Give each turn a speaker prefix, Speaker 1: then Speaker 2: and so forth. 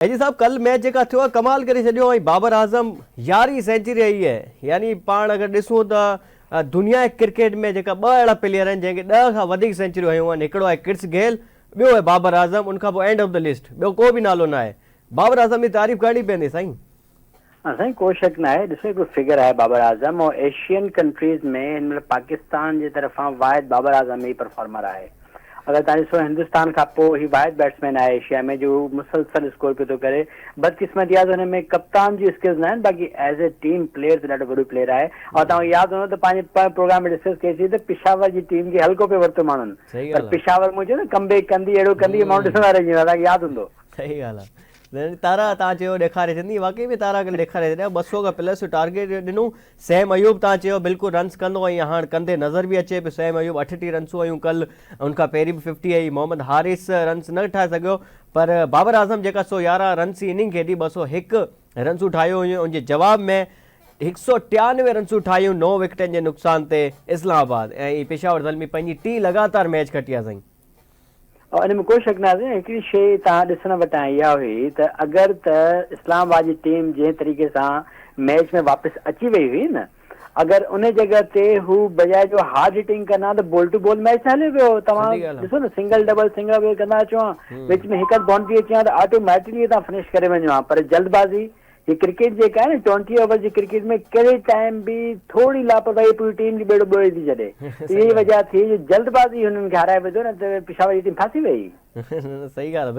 Speaker 1: जी साहब, कल मैच जेका थियो आहे कमाल करे छॾियो ऐं बाबर आज़म 11वीं सेंचुरी रही है। यानी पाण अगर ॾिसूं त दुनिया क्रिकेट में जेका 2 अहिड़ा प्लेयर आहिनि जंहिंखे 10 खां वधीक सेंचुरियूं हयूं आहिनि। हिकिड़ो आहे क्रिस गेल, ॿियो आहे बाबर आज़म, उनखां पोइ एंड ऑफ द लिस्ट ॿियो को बि नालो न आहे। बाबर आज़म जी तारीफ़ करणी पवंदी साईं।
Speaker 2: साईं कोई शक ना है। ॾिसो हिकिड़ो फिगर आहे बाबर आज़म, और एशियन कंट्रीज़ में हिन महिल पाकिस्तान जी तरफ़ां वाहिद बाबर आज़म ई परफॉर्मर आहे। अगर तव्हां ॾिसो हिंदुस्तान खां पोइ ही वाहिद बैट्समैन आहे एशिया में जो मुसलसल स्कोर पियो थो करे। बदकिस्मती आहे त हुन में कप्तान जी स्किल्स न आहिनि, बाक़ी एज़ ए टीम प्लेयर त ॾाढो वॾो प्लेयर आहे। और तव्हांखे यादि हूंदो त पंहिंजे प्रोग्राम में डिस्कस कईसीं त पिशावर जी टीम खे हल्को पियो वरितो माण्हुनि, पर पिशावर मुंहिंजो न कमबैक कंदी अहिड़ो कंदी माण्हू ॾिसंदा रहिजी वेंदा। तव्हांखे यादि हूंदो।
Speaker 1: सही ॻाल्हि आहे। तारा तव्हां चयो ॾेखारे छॾी, वाकई में तारा कल ॾेखारे छॾिया। 200 खां प्लस टारगेट ॾिनूं। सैम अयूब तव्हां चयो बिल्कुलु रन्स कंदो ऐं हाणे कंदे नज़र बि अचे पियो। सैम अयूब 38 रन्सूं हुयूं कल, उनखां पहिरीं बि 50 आई। मोहम्मद हारिस रन्स न ठाहे सघियो, पर बाबर आज़म जेका 111 रन्स जी इनिंग खेॾी, 201 रन्सूं ठाहियूं हुयूं। उनजे जवाब में 193 रन्सूं ठाहियूं 9 विकेटनि जे नुक़सान ते इस्लामाबाद, ऐं पेशावर ज़ल्मी पंहिंजी 3 लगातार मैच खटी आहे साईं।
Speaker 2: और इन में कोई शक न आहे। हिकिड़ी शइ तव्हां ॾिसण वटां इहा हुई त अगरि त इस्लामाबाद जी टीम जंहिं तरीक़े सां मैच में वापसि अची वई हुई न, अगरि उन जॻह ते हू बजाए जो हार्ड हिटिंग कंदा त बॉल टू बॉल मैच न हले पियो। तव्हां ॾिसो न, सिंगल डबल कंदा अचो हा, विच में हिकु बाउंड्री अची हा त ऑटोमेटिकली तव्हां फिनिश करे वञो हा। पर जल्दबाज़ी ये क्रिकेट जेका आहे न 20 ओवर जी क्रिकेट में कहिड़े टाइम बि थोरी लापरवाही पूरी टीम जी बेड़ो ॿोए थी छॾे। इहा वजह थी जो जल्दबाज़ी हुननि खे हाराए विधो न त पिशावर जी टीम फासी वई।
Speaker 1: सही ॻाल्हि आहे।